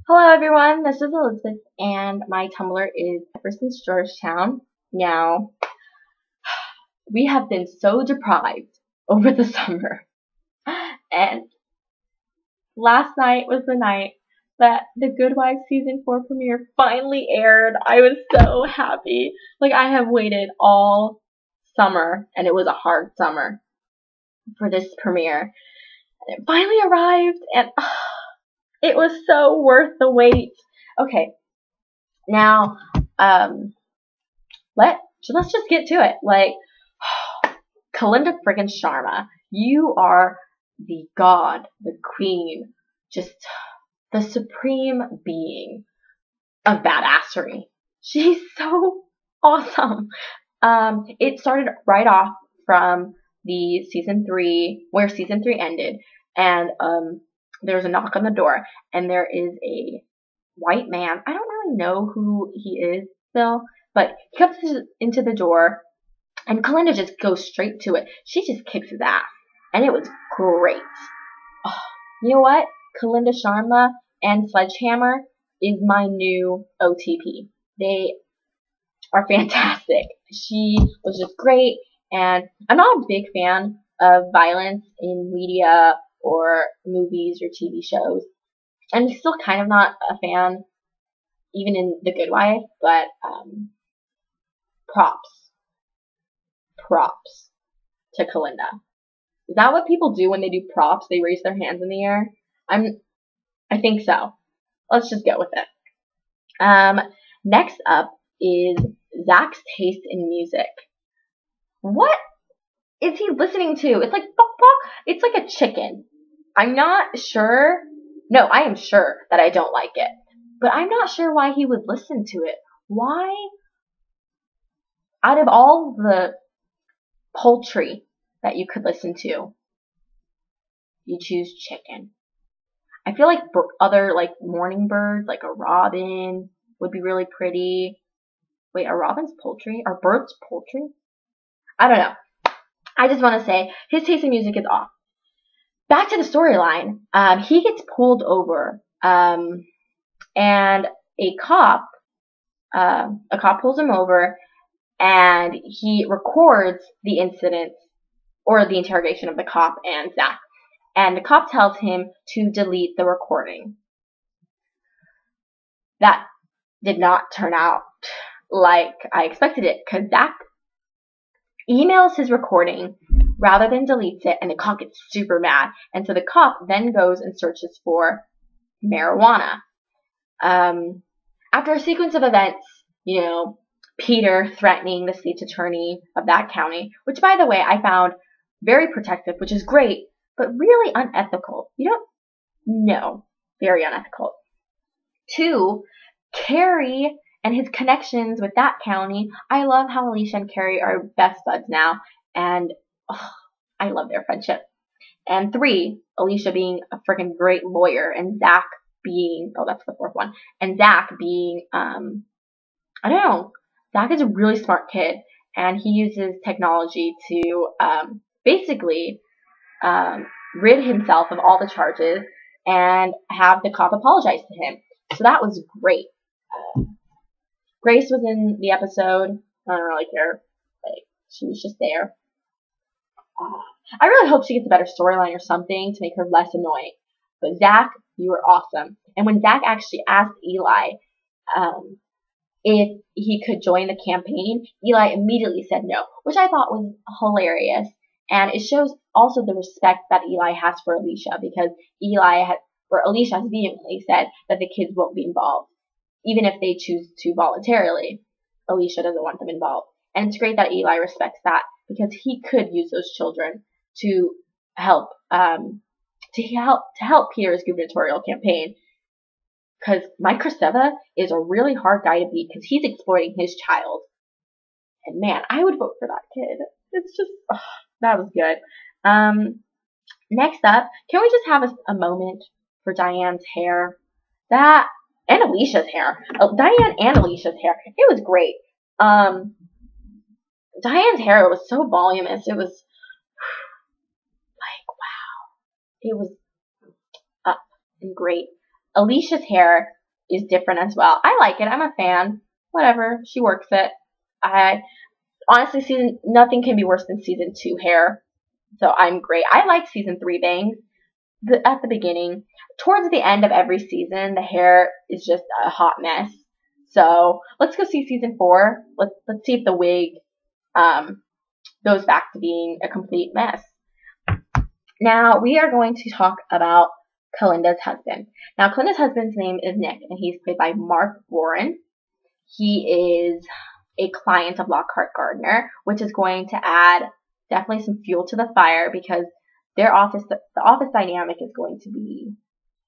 Hello everyone, this is Elizabeth and my Tumblr is Ever Since Georgetown. Now, we have been so deprived over the summer, and last night was the night that The Good Wife Season 4 premiere finally aired. I was so happy. Like, I have waited all summer, and it was a hard summer, for this premiere. And it finally arrived, and it was so worth the wait. Okay, now, let's just get to it. Like, Kalinda friggin' Sharma, you are the god, the queen, just the supreme being of badassery. She's so awesome. It started right off from the season 3, where season 3 ended, and there's a knock on the door, and there is a white man. I don't really know who he is still, but he comes into the door, and Kalinda just goes straight to it. She just kicks his ass, and it was great. Oh, you know what? Kalinda Sharma and Sledgehammer is my new OTP. They are fantastic. She was just great, and I'm not a big fan of violence in media or movies or TV shows. I'm still kind of not a fan, even in The Good Wife, but props to Kalinda. Is that what people do when they do props? They raise their hands in the air? I think so. Let's just go with it. Next up is Zach's taste in music. What is he listening to? It's like it's like a chicken. I'm not sure. No, I am sure that I don't like it. But I'm not sure why he would listen to it. Why? Out of all the poultry that you could listen to, you choose chicken. I feel like other like morning birds, like a robin, would be really pretty. Wait, are robins poultry? Are birds poultry? I don't know. I just want to say his taste in music is off. Back to the storyline. He gets pulled over, and a cop pulls him over, and he records the incident or the interrogation of the cop and Zach. And the cop tells him to delete the recording. That did not turn out like I expected it, because Zach emails his recording rather than deletes it, and the cop gets super mad. And so the cop then goes and searches for marijuana. After a sequence of events, Peter threatening the state's attorney of that county, which, by the way, I found very protective, which is great, but really unethical. Very unethical. 2, Carrie and his connections with that county. I love how Alicia and Carrie are best buds now, and I love their friendship. And 3, Alicia being a freaking great lawyer, and Zach being, that's the 4th one, and Zach being, I don't know, Zach is a really smart kid, and he uses technology to basically rid himself of all the charges and have the cop apologize to him. So that was great. Grace was in the episode. I don't really care. Like, she was just there. I really hope she gets a better storyline or something to make her less annoying. But Zach, you were awesome. And when Zach actually asked Eli if he could join the campaign, Eli immediately said no, which I thought was hilarious. And it shows also the respect that Eli has for Alicia, because Alicia has vehemently said that the kids won't be involved. Even if they choose to voluntarily, Alicia doesn't want them involved. And it's great that Eli respects that, because he could use those children to help Peter's gubernatorial campaign. Because Mike Kristeva is a really hard guy to beat, because he's exploiting his child. And man, I would vote for that kid. It's just, that was good. Next up, can we just have a moment for Diane's hair? And Alicia's hair. Diane and Alicia's hair. It was great. Diane's hair was so voluminous. It was like, wow. It was up and great. Alicia's hair is different as well. I like it. I'm a fan. Whatever. She works it. I honestly, nothing can be worse than season 2 hair. So I'm great. I like season 3 bangs. At the beginning, towards the end of every season, the hair is just a hot mess. So let's go see season 4. Let's see if the wig goes back to being a complete mess. Now we are going to talk about Kalinda's husband. Now Kalinda's husband's name is Nick, and he's played by Mark Warren. He is a client of Lockhart Gardner, which is going to add definitely some fuel to the fire because the office dynamic is going to be,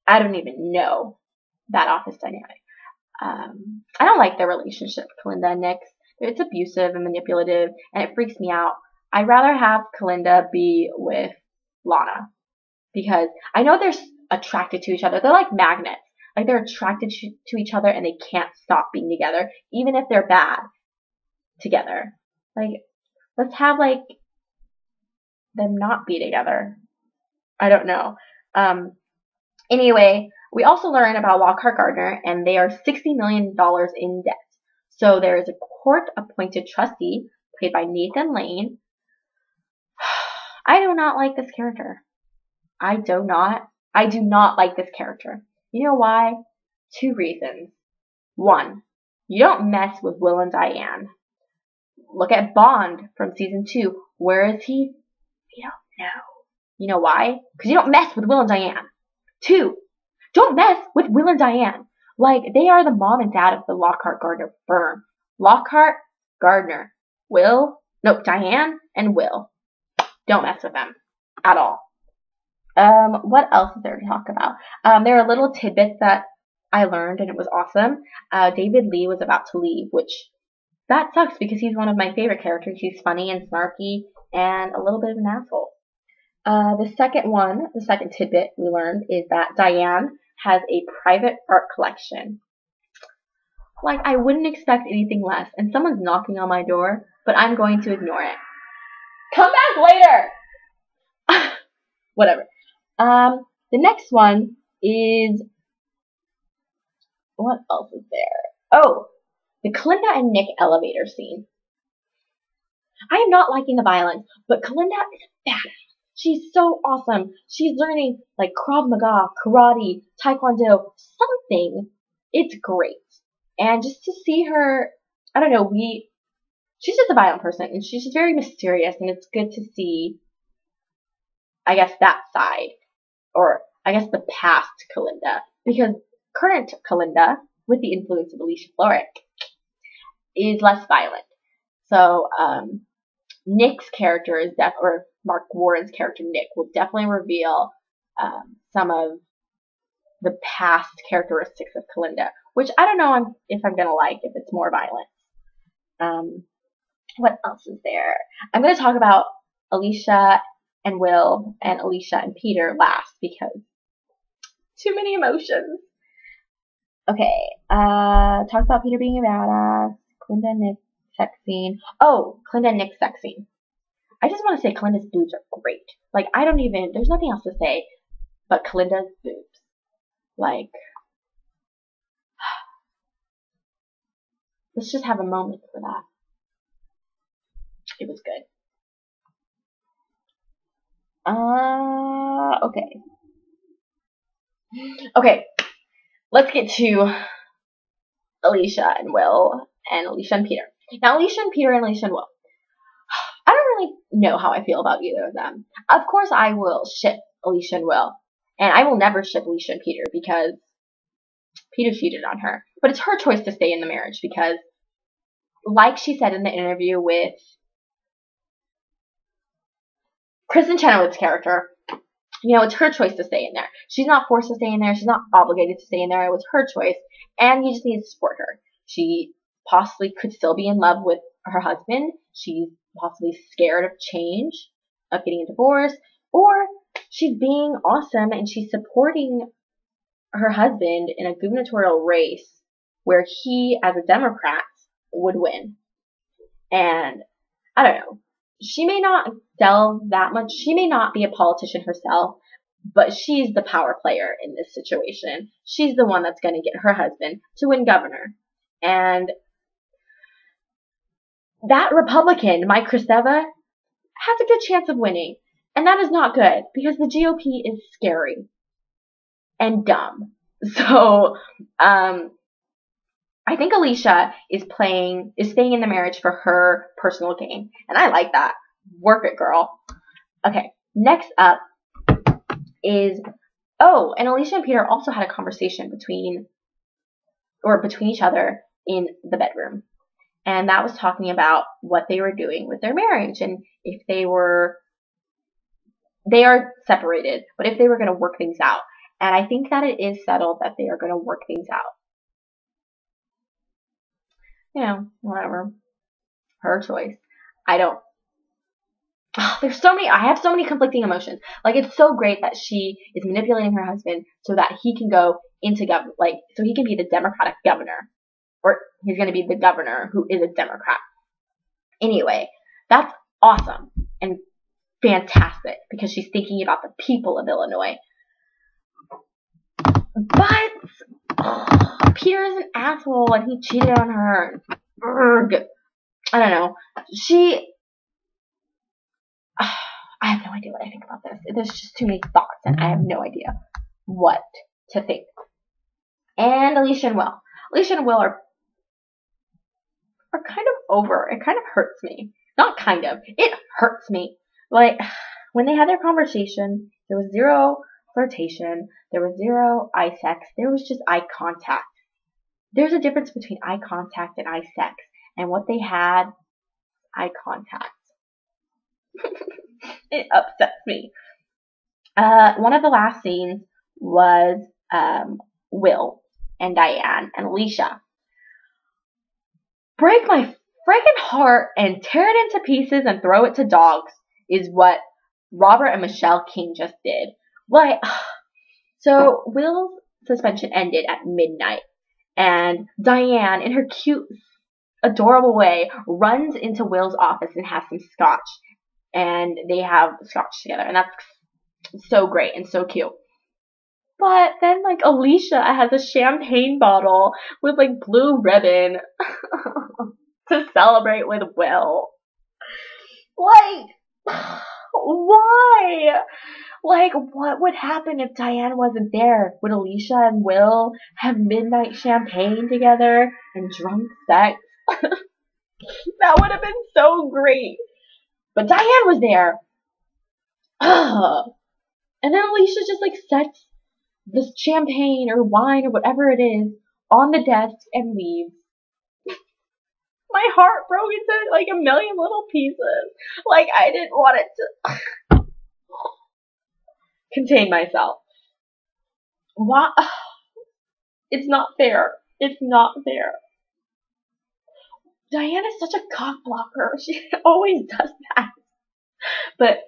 I don't even know that office dynamic. I don't like their relationship, Kalinda and Nick. It's abusive and manipulative, and it freaks me out. I'd rather have Kalinda be with Lana because I know they're attracted to each other. They're like magnets. Like they're attracted to each other and they can't stop being together, even if they're bad together. Like, let's have like them not be together. I don't know. Anyway, we also learn about Lockhart Gardner, and they are $60 million in debt. So there is a court-appointed trustee played by Nathan Lane. I do not like this character. I do not like this character. You know why? 2 reasons. 1, you don't mess with Will and Diane. Look at Bond from season 2. Where is he? We don't know. You know why? Because you don't mess with Will and Diane. 2, don't mess with Will and Diane. Like, they are the mom and dad of the Lockhart Gardner firm. Lockhart, Gardner, Diane and Will. Don't mess with them at all. What else is there to talk about? There are little tidbits that I learned, and it was awesome. David Lee was about to leave, which that sucks because he's one of my favorite characters. He's funny and snarky and a little bit of an asshole. The second tidbit we learned is that Diane has a private art collection. Like, I wouldn't expect anything less, and someone's knocking on my door, but I'm going to ignore it. Come back later! Whatever. The next one is, what else is there? Oh, the Kalinda and Nick elevator scene. I am not liking the violence, but Kalinda is badass. She's so awesome. She's learning like Krav Maga, karate, taekwondo, something. It's great. And just to see her, I don't know, she's just a violent person, and she's just very mysterious, and it's good to see, I guess, that side, or I guess the past Kalinda, because current Kalinda, with the influence of Alicia Florrick, is less violent. So, Nick's character is or Mark Warren's character Nick will definitely reveal some of the past characteristics of Kalinda, which I don't know if I'm gonna like if it's more violent. What else is there? I'm gonna talk about Alicia and Will and Alicia and Peter last because too many emotions. Okay, talk about Peter being a badass. Kalinda and Nick sex scene. Oh, Kalinda and Nick's sex scene. I just want to say Kalinda's boobs are great. Like, there's nothing else to say but Kalinda's boobs. Like, let's just have a moment for that. It was good. Okay. Okay, let's get to Alicia and Will and Alicia and Peter. Now, Alicia and Peter and Alicia and Will. I don't really know how I feel about either of them. Of course, I will ship Alicia and Will. And I will never ship Alicia and Peter because Peter cheated on her. But it's her choice to stay in the marriage because, like she said in the interview with Kristen Chenoweth's character, it's her choice to stay in there. She's not forced to stay in there. She's not obligated to stay in there. It was her choice. And you just need to support her. She possibly could still be in love with her husband. She's possibly scared of change, of getting a divorce, or she's being awesome and she's supporting her husband in a gubernatorial race where he, as a Democrat, would win. And I don't know. She may not delve that much. She may not be a politician herself, but she's the power player in this situation. She's the one that's going to get her husband to win governor. And that Republican, Mike Kristeva, has a good chance of winning. And that is not good because the GOP is scary and dumb. So, I think Alicia is staying in the marriage for her personal gain. And I like that. Work it, girl. Okay, next up is, and Alicia and Peter also had a conversation between each other in the bedroom. And that was talking about what they were doing with their marriage and if they are separated, but if they were going to work things out. And I think that it is settled that they are going to work things out. You know, whatever. Her choice. I have so many conflicting emotions. Like, it's so great that she is manipulating her husband so that he can go into so he can be the Democratic governor. Or he's going to be the governor who is a Democrat. Anyway, that's awesome and fantastic because she's thinking about the people of Illinois. But Peter is an asshole and he cheated on her. I don't know. I have no idea what I think about this. There's just too many thoughts and I have no idea what to think. And Alicia and Will are kind of over. It kind of hurts me. Not kind of. It hurts me. Like, when they had their conversation, there was zero flirtation. There was zero eye sex. There was just eye contact. There's a difference between eye contact and eye sex. And what they had, eye contact. It upsets me. One of the last scenes was Will and Diane and Alicia. Break my freaking heart and tear it into pieces and throw it to dogs is what Robert and Michelle King just did. Like, so Will's suspension ended at midnight, and Diane, in her cute, adorable way, runs into Will's office and has some scotch, and they have scotch together, and that's so great and so cute. But then, like, Alicia has a champagne bottle with, like, blue ribbon to celebrate with Will. Like, why? Like, what would happen if Diane wasn't there? Would Alicia and Will have midnight champagne together and drunk sex? That would have been so great. But Diane was there. And then Alicia just, like, sets this champagne or wine or whatever it is on the desk and leaves. My heart broke into like a million little pieces. Like, I didn't want it to contain myself. Why? It's not fair. It's not fair. Diane is such a cock blocker. She always does that. But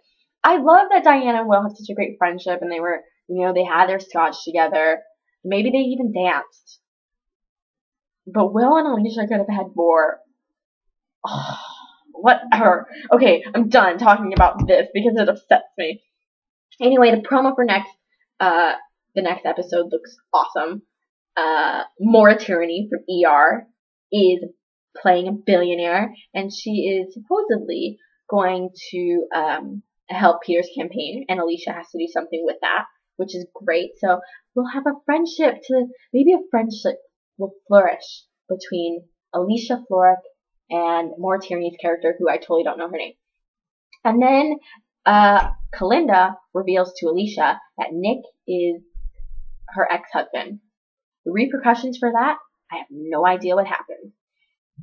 I love that Diane and Will have such a great friendship and they were, you know, they had their scotch together. Maybe they even danced. But Will and Alicia could have had more. Oh, whatever. Okay, I'm done talking about this because it upsets me. Anyway, the promo for the next episode looks awesome. Maura Tierney from ER is playing a billionaire, and she is supposedly going to help Peter's campaign, and Alicia has to do something with that, which is great. So we'll have a friendship maybe a friendship will flourish between Alicia Florrick and Maura Tierney's character, who I totally don't know her name. And then Kalinda reveals to Alicia that Nick is her ex-husband. The repercussions for that, I have no idea what happened.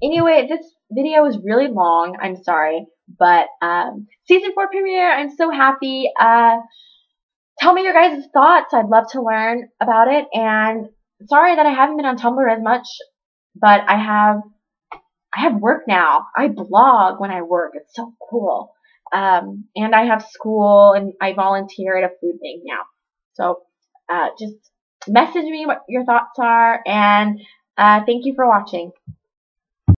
Anyway, this video is really long. I'm sorry. But season 4 premiere, I'm so happy. Tell me your guys' thoughts. I'd love to learn about it. And sorry that I haven't been on Tumblr as much, but I have work now. I blog when I work. It's so cool. And I have school and I volunteer at a food bank now. So just message me what your thoughts are, and thank you for watching.